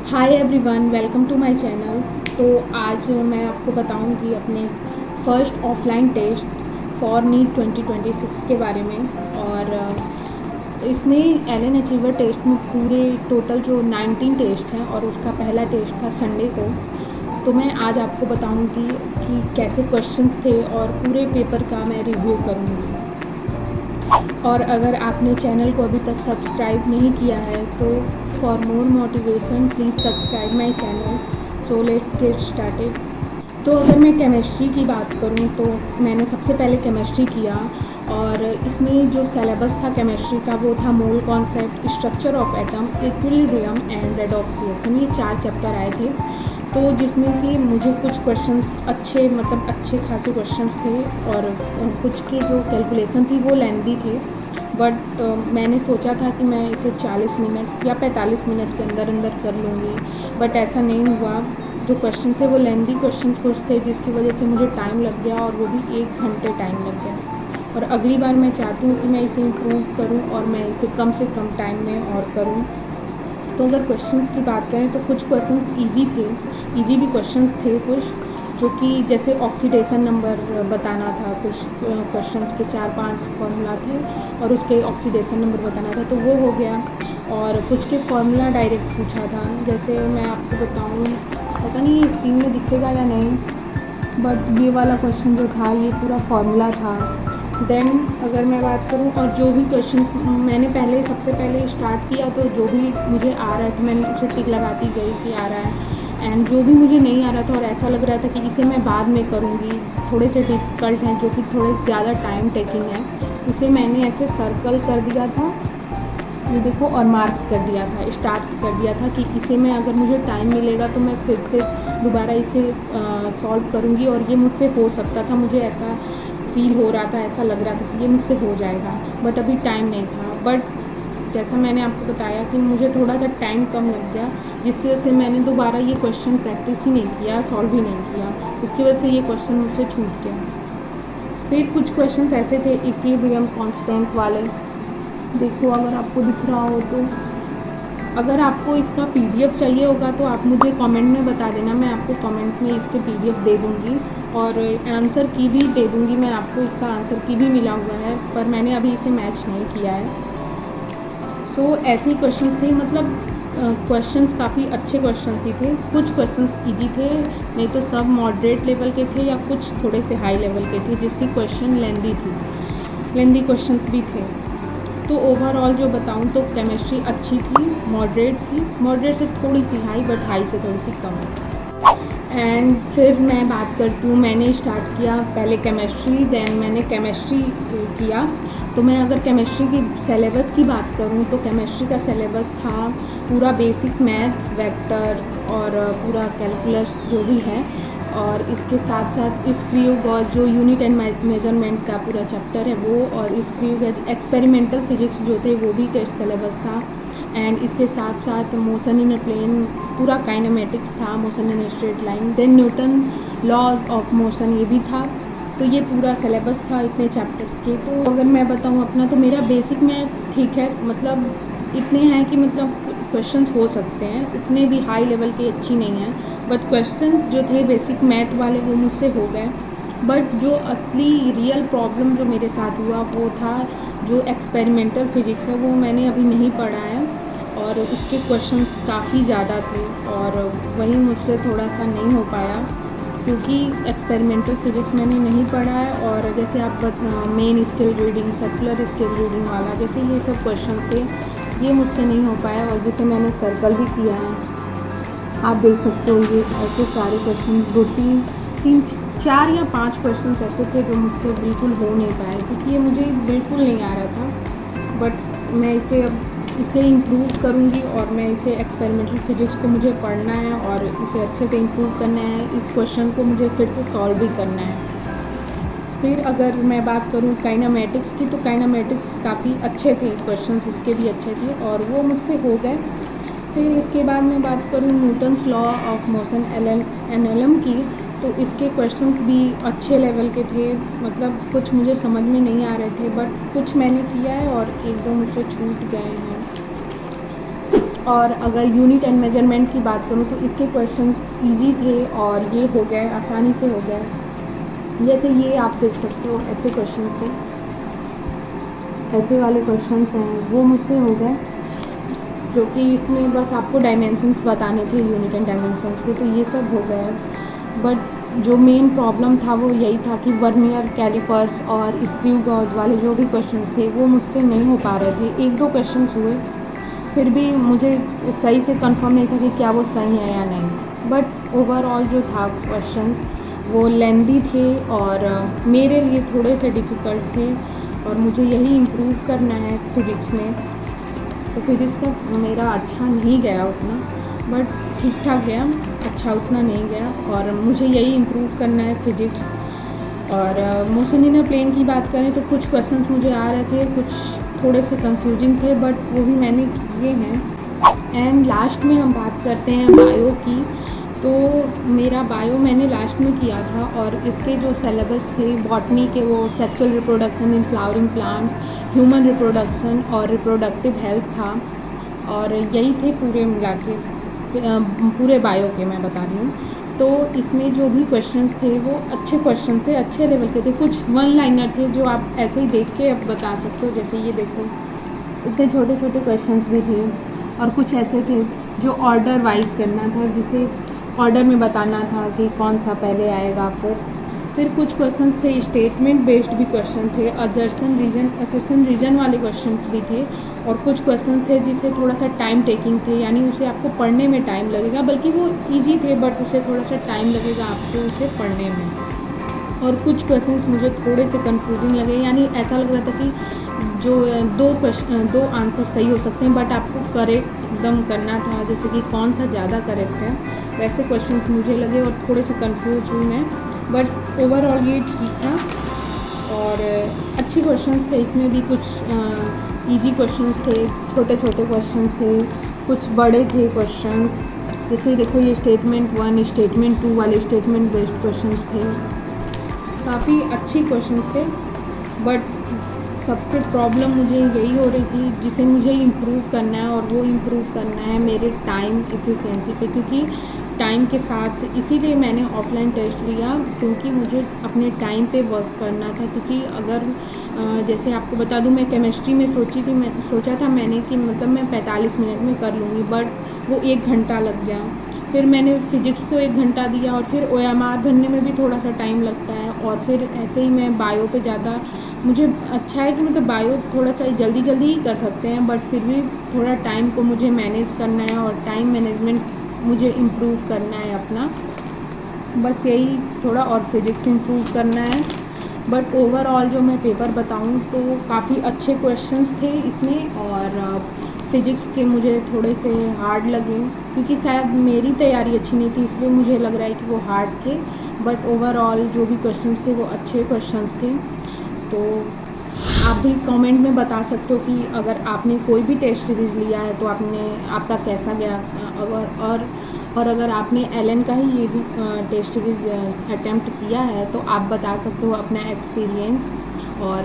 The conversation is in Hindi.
Hi everyone, welcome to my channel. तो आज मैं आपको बताऊंगी अपने first offline test for NEET 2026 के बारे में। और इसमें एलन अचीवर टेस्ट में पूरे टोटल जो 19 टेस्ट हैं और उसका पहला टेस्ट था संडे को। तो मैं आज आपको बताऊंगी कि कैसे क्वेश्चंस थे और पूरे पेपर का मैं रिव्यू करूंगी। और अगर आपने चैनल को अभी तक सब्सक्राइब नहीं किया है तो for more motivation please subscribe my channel. So let's get started. तो अगर मैं केमिस्ट्री की बात करूं तो मैंने सबसे पहले केमिस्ट्री किया और इसमें जो सिलेबस था केमिस्ट्री का वो था mole concept, structure of atom, equilibrium and redox reaction. ये 4 चैप्टर आए थे। तो जिसमें से मुझे कुछ क्वेश्चंस अच्छे खासे क्वेश्चंस थे और कुछ के जो कैलकुलेशन थी वो लेंदी थे। बट मैंने सोचा था कि मैं इसे 40 मिनट या 45 मिनट के अंदर अंदर कर लूँगी, बट ऐसा नहीं हुआ। जो क्वेश्चन थे वो लेंदी क्वेश्चंस कुछ थे जिसकी वजह से मुझे टाइम लग गया और वो भी 1 घंटे टाइम लग गया। और अगली बार मैं चाहती हूँ कि मैं इसे इम्प्रूव करूँ और मैं इसे कम से कम टाइम में और करूँ। तो अगर क्वेश्चंस की बात करें तो कुछ क्वेश्चंस इजी भी क्वेश्चंस थे कुछ, जो कि जैसे ऑक्सीडेशन नंबर बताना था। कुछ क्वेश्चंस के 4-5 फार्मूला थे और उसके ऑक्सीडेशन नंबर बताना था, तो वो हो गया। और कुछ के फार्मूला डायरेक्ट पूछा था। जैसे मैं आपको बताऊँ, पता नहीं ये स्क्रीन में दिखेगा या नहीं, बट ये वाला क्वेश्चन जो था ये पूरा फार्मूला था। देन अगर मैं बात करूँ और जो भी क्वेश्चंस मैंने सबसे पहले स्टार्ट किया, तो जो भी मुझे आ रहा था मैंने उसे टिक लगाती गई कि आ रहा है। एंड जो भी मुझे नहीं आ रहा था और ऐसा लग रहा था कि इसे मैं बाद में करूँगी, थोड़े से डिफ़िकल्ट हैं जो कि थोड़े ज़्यादा टाइम टेकिंग है, उसे मैंने ऐसे सर्कल कर दिया था, ये देखो, और मार्क कर दिया था, स्टार्ट कर दिया था कि इसे मैं अगर मुझे टाइम मिलेगा तो मैं फिर से दोबारा इसे सॉल्व करूँगी। और ये मुझसे हो सकता था, मुझे ऐसा फील हो रहा था, ऐसा लग रहा था कि ये मुझसे हो जाएगा, बट अभी टाइम नहीं था। बट जैसा मैंने आपको बताया कि मुझे थोड़ा सा टाइम कम लग गया, जिसकी वजह से मैंने दोबारा ये क्वेश्चन प्रैक्टिस ही नहीं किया, सॉल्व ही नहीं किया। इसकी वजह से ये क्वेश्चन मुझसे छूट गया। फिर कुछ क्वेश्चंस ऐसे थे इक्विलिब्रियम कांस्टेंट वाले, देखो अगर आपको दिख रहा हो तो। अगर आपको इसका पीडीएफ चाहिए होगा तो आप मुझे कमेंट में बता देना, मैं आपको कमेंट में इसके पीडीएफ दे दूँगी और आंसर की भी दे दूँगी। मैं आपको इसका आंसर की भी मिला हुआ है, पर मैंने अभी इसे मैच नहीं किया है। सो ऐसे ही क्वेश्चन थे, मतलब क्वेश्चंस काफ़ी अच्छे क्वेश्चंस ही थे। कुछ क्वेश्चंस इजी थे, नहीं तो सब मॉडरेट लेवल के थे, या कुछ थोड़े से हाई लेवल के थे जिसकी क्वेश्चन लेंदी क्वेश्चंस भी थे। तो ओवरऑल जो बताऊं तो केमिस्ट्री अच्छी थी, मॉडरेट से थोड़ी सी हाई, बट हाई से थोड़ी सी कम। एंड फिर मैं बात करती हूँ, मैंने स्टार्ट किया पहले केमिस्ट्री, देन मैंने केमिस्ट्री किया। तो मैं अगर केमिस्ट्री की सिलेबस की बात करूँ तो केमिस्ट्री का सिलेबस था पूरा बेसिक मैथ, वेक्टर और पूरा कैलकुलस जो भी है, और इसके साथ साथ स्क्रू गॉज जो यूनिट एंड मेजरमेंट का पूरा चैप्टर है वो, और स्क्रू गॉज एक्सपेरिमेंटल फिजिक्स जो थे वो भी टेस्ट सिलेबस था। एंड इसके साथ साथ मोशन इन अ प्लेन, पूरा काइनेमेटिक्स था, motion in straight line, then Newton laws of motion ये भी था। तो ये पूरा सिलेबस था इतने चैप्टर्स के। तो अगर मैं बताऊँ अपना, तो मेरा बेसिक मैथ ठीक है, मतलब इतने हैं कि मतलब क्वेश्चंस हो सकते हैं, इतने भी हाई लेवल के अच्छी नहीं है, बट क्वेश्चंस जो थे बेसिक मैथ वाले वो मुझसे हो गए। बट जो असली रियल प्रॉब्लम जो मेरे साथ हुआ वो था जो एक्सपेरिमेंटल फिजिक्स है, वो मैंने अभी नहीं पढ़ा है और उसके क्वेश्चंस काफ़ी ज़्यादा थे और वही मुझसे थोड़ा सा नहीं हो पाया, क्योंकि एक्सपेरिमेंटल फिजिक्स मैंने नहीं पढ़ा है। और जैसे आप main scale reading, circular scale reading वाला, जैसे ये सब क्वेश्चन थे, ये मुझसे नहीं हो पाया और जिसे मैंने सर्कल भी किया है। आप देख सकते हो ये ऐसे सारे क्वेश्चन, 4 या 5 क्वेश्चन ऐसे थे जो मुझसे बिल्कुल हो नहीं पाए, क्योंकि ये मुझे बिल्कुल नहीं आ रहा था। बट मैं इसे अब इम्प्रूव करूँगी और मैं इसे एक्सपेरिमेंटल फिजिक्स को मुझे पढ़ना है और इसे अच्छे से इम्प्रूव करना है। इस क्वेश्चन को मुझे फिर से सॉल्व भी करना है। फिर अगर मैं बात करूँ काइनेमेटिक्स की, तो काइनेमेटिक्स काफ़ी अच्छे थे क्वेश्चंस, उसके भी अच्छे थे और वो मुझसे हो गए। फिर इसके बाद मैं बात करूँ Newton's law of motion NLM की, तो इसके क्वेश्चंस भी अच्छे लेवल के थे, मतलब कुछ मुझे समझ में नहीं आ रहे थे, बट कुछ मैंने किया है और एक दो मुझसे छूट गए हैं। और अगर यूनिट एंड मेजरमेंट की बात करूँ तो इसके क्वेश्चंस इजी थे और ये हो गए, आसानी से हो गए। जैसे ये आप देख सकते हो, ऐसे क्वेश्चन थे, ऐसे वाले क्वेश्चंस हैं, वो मुझसे हो गए, जो कि इसमें बस आपको डायमेंशंस बताने थे, यूनिट एंड डायमेंशंस के, तो ये सब हो गए। बट जो मेन प्रॉब्लम था वो यही था कि वर्नियर कैलिपर्स और स्क्रू गॉज वाले जो भी क्वेश्चंस थे वो मुझसे नहीं हो पा रहे थे। एक दो क्वेश्चंस हुए, फिर भी मुझे सही से कंफर्म नहीं था कि क्या वो सही है या नहीं। बट ओवरऑल जो था क्वेश्चंस वो लेंदी थे और मेरे लिए थोड़े से डिफ़िकल्ट थे, और मुझे यही इम्प्रूव करना है फिज़िक्स में। तो फिज़िक्स का मेरा अच्छा नहीं गया उतना, बट ठीक ठाक गया, अच्छा उतना नहीं गया, और मुझे यही इम्प्रूव करना है फिज़िक्स। और मोशन इन अ प्लेन की बात करें तो कुछ क्वेश्चंस मुझे आ रहे थे, कुछ थोड़े से कंफ्यूजिंग थे, बट वो भी मैंने किए हैं। एंड लास्ट में हम बात करते हैं बायो की। तो मेरा बायो मैंने लास्ट में किया था, और इसके जो सिलेबस थे बॉटनी के, वो sexual reproduction in flowering plant, human reproduction और रिप्रोडक्टिव हेल्थ था, और यही थे पूरे मिला के, पूरे बायो के मैं बता रही हूँ। तो इसमें जो भी क्वेश्चंस थे वो अच्छे क्वेश्चन थे, अच्छे लेवल के थे। कुछ वन लाइनर थे जो आप ऐसे ही देख के अब बता सकते हो, जैसे ये देखो, इतने छोटे छोटे क्वेश्चंस भी थे। और कुछ ऐसे थे जो ऑर्डर वाइज करना था, जिसे ऑर्डर में बताना था कि कौन सा पहले आएगा। फिर कुछ क्वेश्चंस थे स्टेटमेंट बेस्ड भी क्वेश्चन थे, असर्शन रीजन वाले क्वेश्चंस भी थे, और कुछ क्वेश्चंस थे जिसे थोड़ा सा टाइम टेकिंग थे, यानी उसे आपको पढ़ने में टाइम लगेगा, बल्कि वो इजी थे बट उसे थोड़ा सा टाइम लगेगा आपको उसे पढ़ने में। और कुछ क्वेश्चंस मुझे थोड़े से कंफ्यूजिंग लगे, यानी ऐसा लग रहा था कि जो दो आंसर सही हो सकते हैं, बट आपको करेक्ट एकदम करना था, जैसे कि कौन सा ज़्यादा करेक्ट है, वैसे क्वेश्चंस मुझे लगे और थोड़े से कंफ्यूज हुई मैं। बट ओवरऑल ये ठीक था, और अच्छे क्वेश्चंस थे। इसमें भी कुछ इजी क्वेश्चंस थे, छोटे छोटे क्वेश्चन थे, कुछ बड़े थे क्वेश्चन। जैसे देखो, ये स्टेटमेंट 1, स्टेटमेंट 2 वाले स्टेटमेंट बेस्ड क्वेश्चंस थे, काफ़ी अच्छे क्वेश्चंस थे। बट सबसे प्रॉब्लम मुझे यही हो रही थी जिसे मुझे इम्प्रूव करना है, और वो इम्प्रूव करना है मेरे टाइम एफिशिएंसी पे, क्योंकि टाइम के साथ, इसीलिए मैंने ऑफलाइन टेस्ट लिया, क्योंकि मुझे अपने टाइम पे वर्क करना था। क्योंकि अगर जैसे आपको बता दूं, मैं केमिस्ट्री में सोचा था मैंने कि मतलब मैं 45 मिनट में कर लूँगी, बट वो 1 घंटा लग गया। फिर मैंने फ़िज़िक्स को 1 घंटा दिया, और फिर OMR भरने में भी थोड़ा सा टाइम लगता है, और फिर ऐसे ही मैं बायो पे ज़्यादा, मुझे अच्छा है कि मतलब बायो थोड़ा सा जल्दी ही कर सकते हैं, बट फिर भी थोड़ा टाइम को मुझे मैनेज करना है, और टाइम मैनेजमेंट मुझे इम्प्रूव करना है अपना, बस यही थोड़ा, और फिज़िक्स इम्प्रूव करना है। बट ओवरऑल जो मैं पेपर बताऊं तो काफ़ी अच्छे क्वेश्चंस थे इसमें, और फिज़िक्स के मुझे थोड़े से हार्ड लगे, क्योंकि शायद मेरी तैयारी अच्छी नहीं थी, इसलिए मुझे लग रहा है कि वो हार्ड थे। बट ओवरऑल जो भी क्वेश्चंस थे वो अच्छे क्वेश्चंस थे। तो आप भी कमेंट में बता सकते हो कि अगर आपने कोई भी टेस्ट सीरीज़ लिया है तो आपका कैसा गया, और अगर आपने एलन का ही ये भी टेस्ट सीरीज़ अटेम्प्ट किया है तो आप बता सकते हो अपना एक्सपीरियंस। और